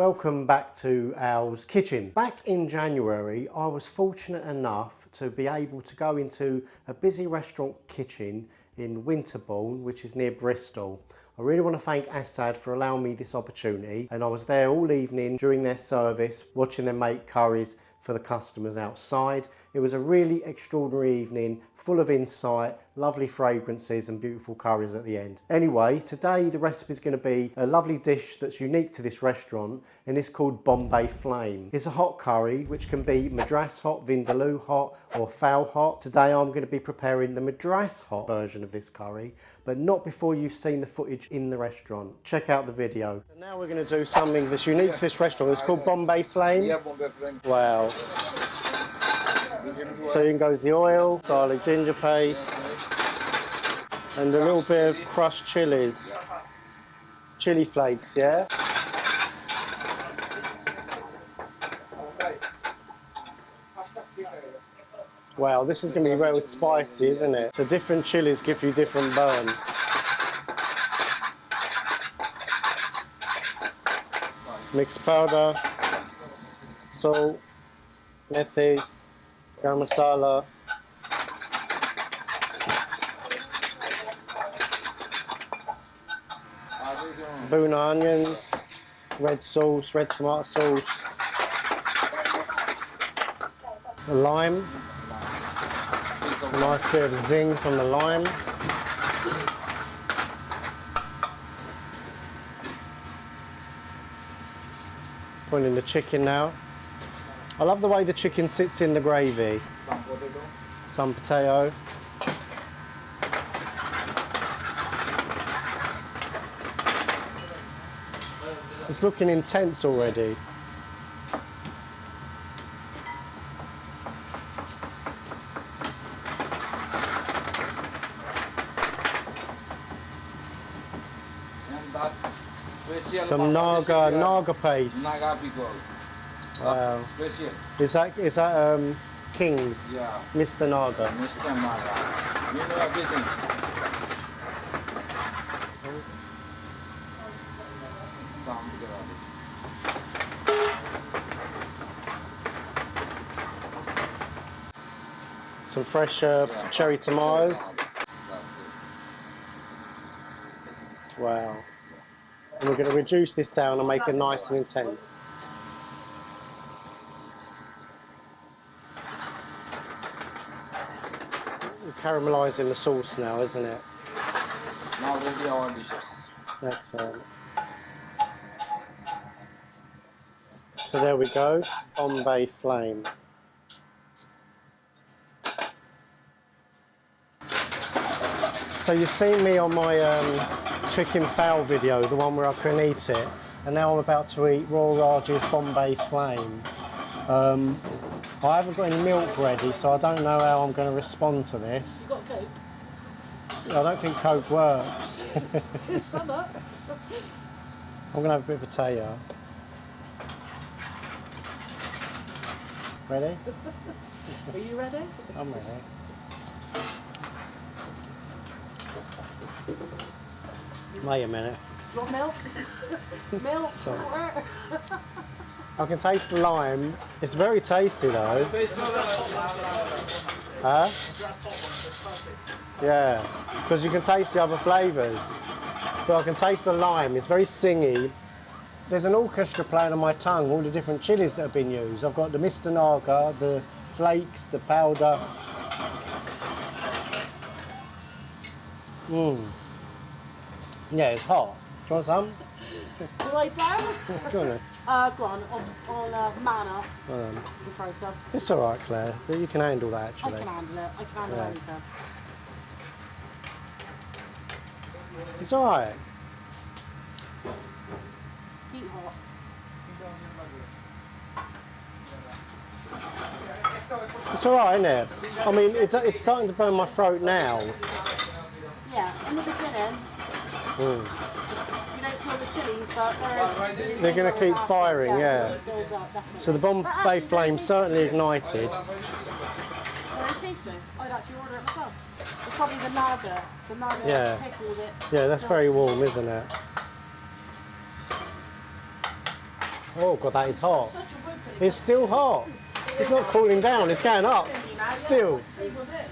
Welcome back to Al's Kitchen. Back in January, I was fortunate enough to be able to go into a busy restaurant kitchen in Winterbourne, which is near Bristol. I really want to thank Assad for allowing me this opportunity, and I was there all evening during their service, watching them make curries for the customers outside. It was a really extraordinary evening, full of insight, lovely fragrances and beautiful curries at the end. Anyway, today the recipe is going to be a lovely dish that's unique to this restaurant, and it's called Bombay Flame. It's a hot curry which can be Madras hot, Vindaloo hot or Phal hot. Today I'm going to be preparing the Madras hot version of this curry, but not before you've seen the footage in the restaurant. Check out the video. So now we're going to do something that's unique to this restaurant. It's called Bombay Flame. Yeah, Bombay Flame. Wow. So in goes the oil, garlic ginger paste, and a little bit of crushed chilies. Chili flakes, yeah? Wow, this is going to be very spicy, isn't it? So different chilies give you different burn. Mixed powder, salt, methi, garam masala, boon onions, red sauce, red tomato sauce, a lime, a nice bit of zing from the lime, putting in the chicken now. I love the way the chicken sits in the gravy. Some potato. It's looking intense already. Some naga paste. Naga pickle. Wow. Special. Is that King's? Yeah. Mr. Naga. Mr. Naga. You know everything. Some fresh cherry tomatoes. Wow. And we're going to reduce this down and make it nice and intense. Caramelising the sauce now, isn't it? Now ready our dish. Excellent. So there we go, Bombay Flame. So you've seen me on my chicken fowl video, the one where I couldn't eat it, and now I'm about to eat Royal Raj's Bombay Flame. I haven't got any milk ready, so I don't know how I'm going to respond to this. You got Coke? I don't think Coke works. It's summer. I'm going to have a bit of potato. Ready? Are you ready? I'm ready. Wait a minute. Do you want milk? Milk? Sorry. Water? I can taste the lime. It's very tasty though. Huh? Yeah, because you can taste the other flavours. But I can taste the lime. It's very singy. There's an orchestra playing on my tongue, all the different chilies that have been used. I've got the Mr. Naga, the flakes, the powder. Yeah, it's hot. Do you want some? You lie down? Go on then. Go on manna. You can try some. It's all right, Claire. You can handle that, actually. I can handle it. I can handle anything. It's all right. Heat hot. It's all right, isn't it? I mean, it's starting to burn my throat now. Yeah, in the beginning, you don't feel the chilies, but They're going to keep firing, yeah. It goes up, definitely. So the Bombay Flame certainly ignited. Very tasty. I'd actually order it myself. It's probably the naga. The naga Yeah. pickled it. Yeah, that's very warm, isn't it? Oh God, that is hot. Such a whipping. It's still hot. It's not cooling down, it's going up. Still. See with it,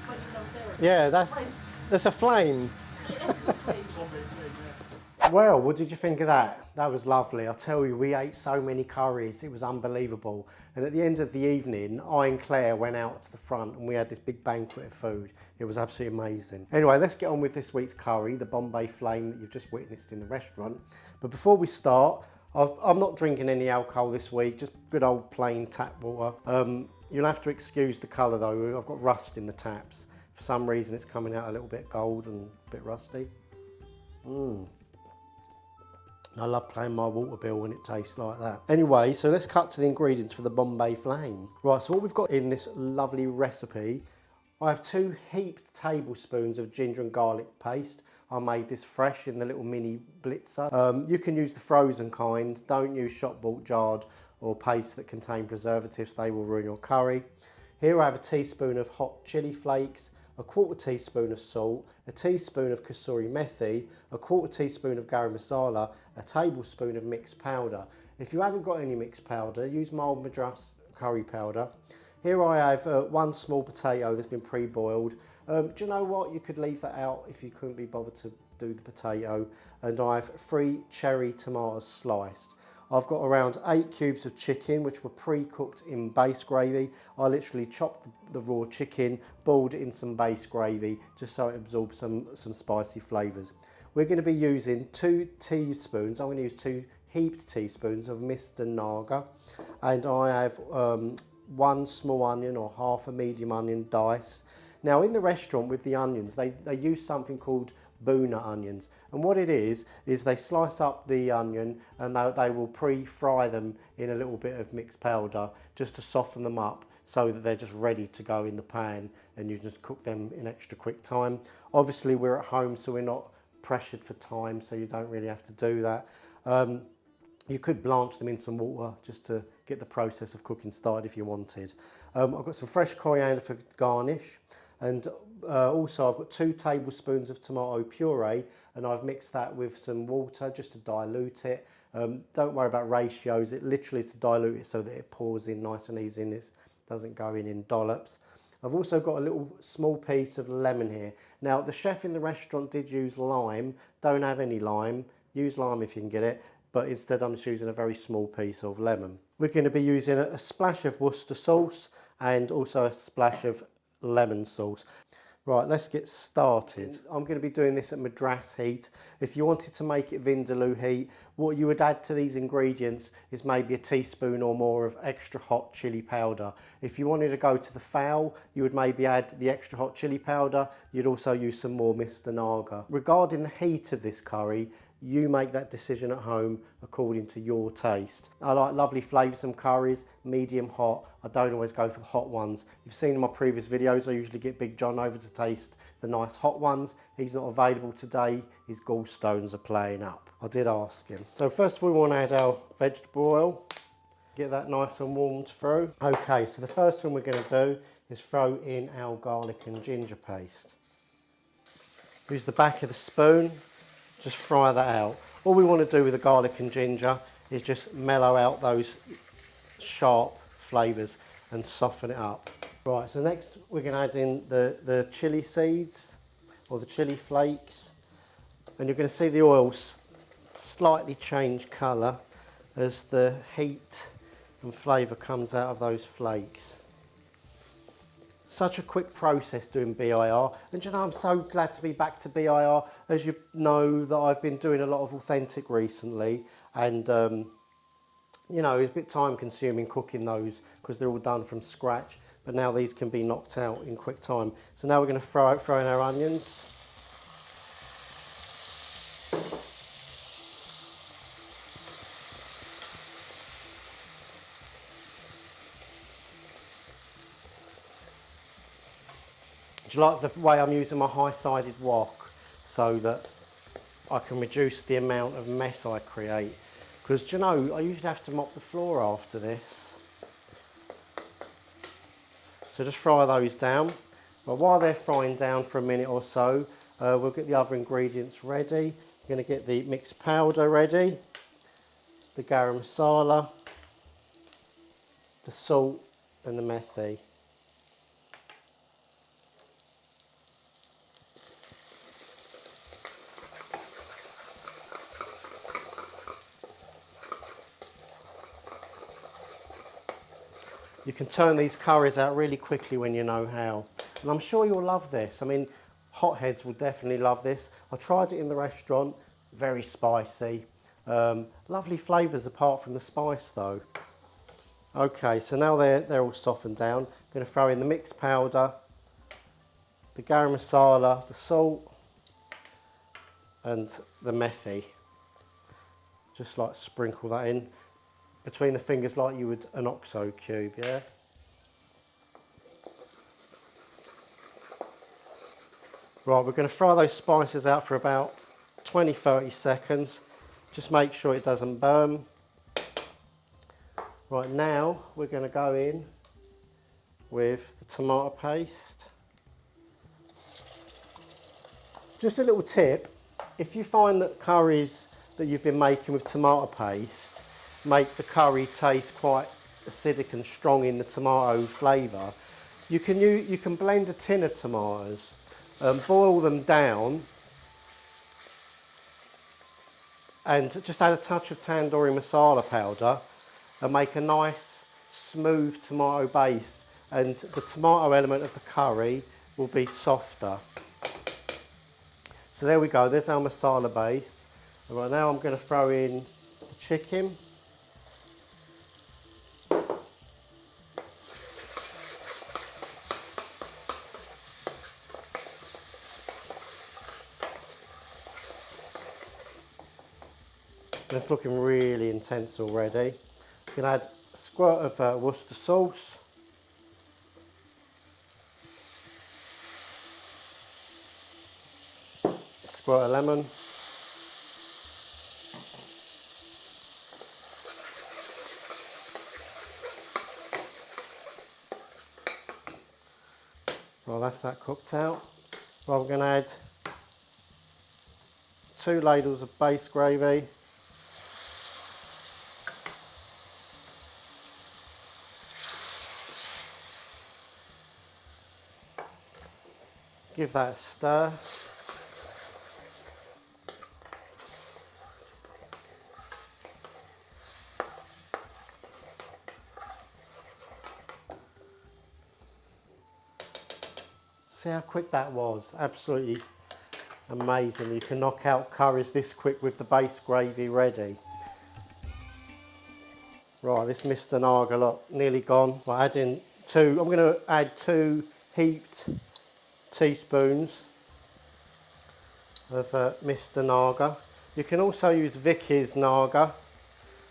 but you don't do it. Yeah, that's a flame. It's a flame. Well, what did you think of that? That was lovely. I tell you, we ate so many curries. It was unbelievable. And at the end of the evening, I and Claire went out to the front and we had this big banquet of food. It was absolutely amazing. Anyway, let's get on with this week's curry, the Bombay Flame that you've just witnessed in the restaurant. But before we start, I'm not drinking any alcohol this week, just good old plain tap water. You'll have to excuse the colour though. I've got rust in the taps. For some reason, it's coming out a little bit gold and a bit rusty. I love paying my water bill when it tastes like that. Anyway, so let's cut to the ingredients for the Bombay Flame. Right, so what we've got in this lovely recipe, I have 2 heaped tablespoons of ginger and garlic paste. I made this fresh in the little mini blitzer. You can use the frozen kind. Don't use shop bought jarred or paste that contain preservatives. They will ruin your curry. Here I have a teaspoon of hot chili flakes, a 1/4 teaspoon of salt, a teaspoon of kasuri methi, a 1/4 teaspoon of garam masala, a tablespoon of mixed powder. If you haven't got any mixed powder, use mild Madras curry powder. Here I have 1 small potato that's been pre-boiled. Do you know what? You could leave that out if you couldn't be bothered to do the potato. And I have 3 cherry tomatoes sliced. I've got around 8 cubes of chicken, which were pre-cooked in base gravy. I literally chopped the raw chicken, boiled it in some base gravy, just so it absorbs some spicy flavours. We're going to be using 2 teaspoons, I'm going to use 2 heaped teaspoons of Mr. Naga. And I have 1 small onion or half a medium onion diced. Now in the restaurant with the onions, they use something called Boona onions, and what it is they slice up the onion and they will pre-fry them in a little bit of mixed powder just to soften them up so that they're just ready to go in the pan and you just cook them in extra quick time. Obviously we're at home, so we're not pressured for time, so you don't really have to do that. You could blanch them in some water just to get the process of cooking started if you wanted. I've got some fresh coriander for garnish. And also I've got 2 tablespoons of tomato puree, and I've mixed that with some water just to dilute it. Don't worry about ratios, it literally is to dilute it so that it pours in nice and easy and it doesn't go in dollops. I've also got a little small piece of lemon here. Now the chef in the restaurant did use lime. Don't have any lime, use lime if you can get it, but instead I'm just using a very small piece of lemon. We're going to be using a splash of Worcester sauce and also a splash of lemon sauce. Right, let's get started. I'm going to be doing this at Madras heat. If you wanted to make it Vindaloo heat, what you would add to these ingredients is maybe a teaspoon or more of extra hot chili powder. If you wanted to go to the Phal, you would maybe add the extra hot chili powder. You'd also use some more Mr. Naga. Regarding the heat of this curry, you make that decision at home according to your taste. I like lovely flavoursome curries, medium hot. I don't always go for the hot ones. You've seen in my previous videos, I usually get Big John over to taste the nice hot ones. He's not available today. His gallstones are playing up. I did ask him. So first of all, we want to add our vegetable oil. Get that nice and warmed through. Okay, so the first thing we're going to do is throw in our garlic and ginger paste. Use the back of the spoon. Just fry that out. All we want to do with the garlic and ginger is just mellow out those sharp flavours and soften it up. Right, so next we're going to add in the chilli seeds or the chilli flakes, and you're going to see the oil slightly change colour as the heat and flavour comes out of those flakes. Such a quick process doing BIR, and you know, I'm so glad to be back to BIR. As you know, that I've been doing a lot of authentic recently, and you know, it's a bit time consuming cooking those because they're all done from scratch, but now these can be knocked out in quick time. So now we're going to throw in our onions. Do you like the way I'm using my high-sided wok so that I can reduce the amount of mess I create? Because, you know, I usually have to mop the floor after this. So just fry those down. But while they're frying down for a minute or so, we'll get the other ingredients ready. We're going to get the mixed powder ready. the garam masala, the salt and the methi. You can turn these curries out really quickly when you know how. And I'm sure you'll love this. I mean, hotheads will definitely love this. I tried it in the restaurant, very spicy. Lovely flavours apart from the spice though. Okay, so now they're all softened down. I'm going to throw in the mixed powder, the garam masala, the salt and the methi. Just like sprinkle that in between the fingers like you would an OXO cube, yeah? Right, we're going to fry those spices out for about 20-30 seconds. Just make sure it doesn't burn. Right, now we're going to go in with the tomato paste. Just a little tip, if you find that curries that you've been making with tomato paste make the curry taste quite acidic and strong in the tomato flavour, you can blend a tin of tomatoes, boil them down and just add a touch of tandoori masala powder and make a nice smooth tomato base, and the tomato element of the curry will be softer. So there we go, there's our masala base. Right, now I'm going to throw in the chicken. It's looking really intense already. You can add a squirt of Worcester sauce. A squirt of lemon. Well, that's that cooked out. Well, we're going to add 2 ladles of base gravy. Give that a stir. See how quick that was? Absolutely amazing. You can knock out curries this quick with the base gravy ready. Right, this Mr. Naga, look, nearly gone. We're adding I'm going to add 2 heaped teaspoons of Mr. Naga. You can also use Vicky's Naga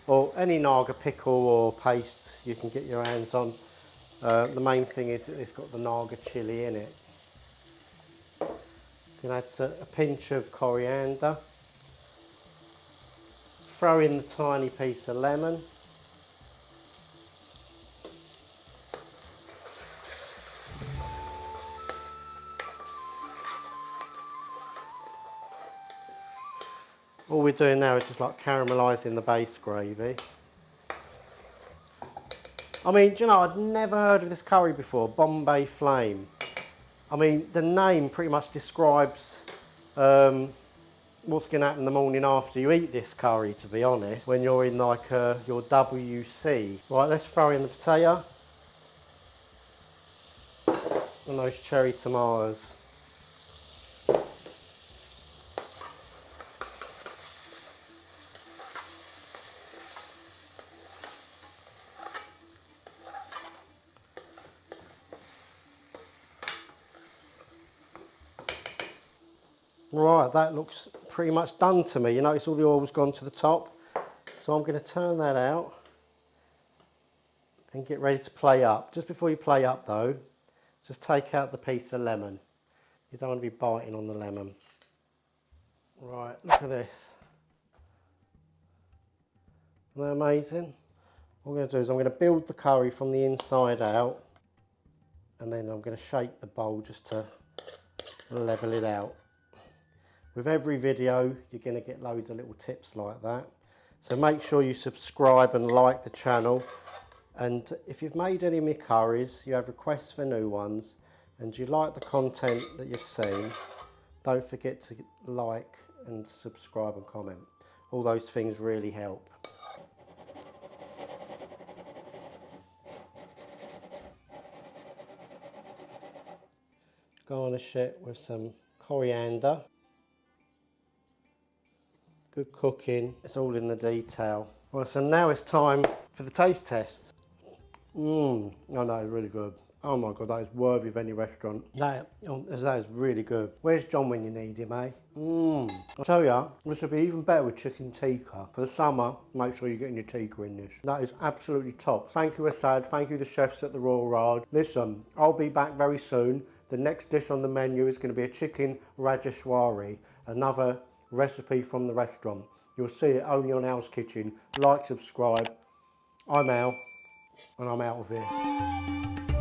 or any Naga pickle or paste you can get your hands on. The main thing is that it's got the Naga chilli in it. You can add a pinch of coriander. Throw in the tiny piece of lemon. All we're doing now is just like caramelising the base gravy. I mean, do you know, I'd never heard of this curry before, Bombay Flame. I mean, the name pretty much describes what's going to happen the morning after you eat this curry, to be honest, when you're in like your WC. Right, let's throw in the potato and those cherry tomatoes. Right, that looks pretty much done to me. You notice all the oil's gone to the top. So I'm going to turn that out and get ready to play up. Just before you play up though, just take out the piece of lemon. You don't want to be biting on the lemon. Right, look at this. Isn't that amazing? What I'm going to do is I'm going to build the curry from the inside out, and then I'm going to shake the bowl just to level it out. With every video, you're going to get loads of little tips like that. So make sure you subscribe and like the channel. And if you've made any of my curries, you have requests for new ones, and you like the content that you've seen, don't forget to like and subscribe and comment. All those things really help. Garnish it with some coriander. Good cooking, it's all in the detail. Well, so now it's time for the taste test. Oh no, it's really good. Oh my God, that is worthy of any restaurant. That is really good. Where's John when you need him, eh? I'll tell you, this would be even better with chicken tikka. For the summer, make sure you're getting your tikka in this. That is absolutely top. Thank you, Asad. Thank you, the chefs at the Royal Raj. Listen, I'll be back very soon. The next dish on the menu is going to be a chicken rajeshwari, another recipe from the restaurant. You'll see it only on Al's Kitchen. Like, subscribe. I'm Al, and I'm out of here.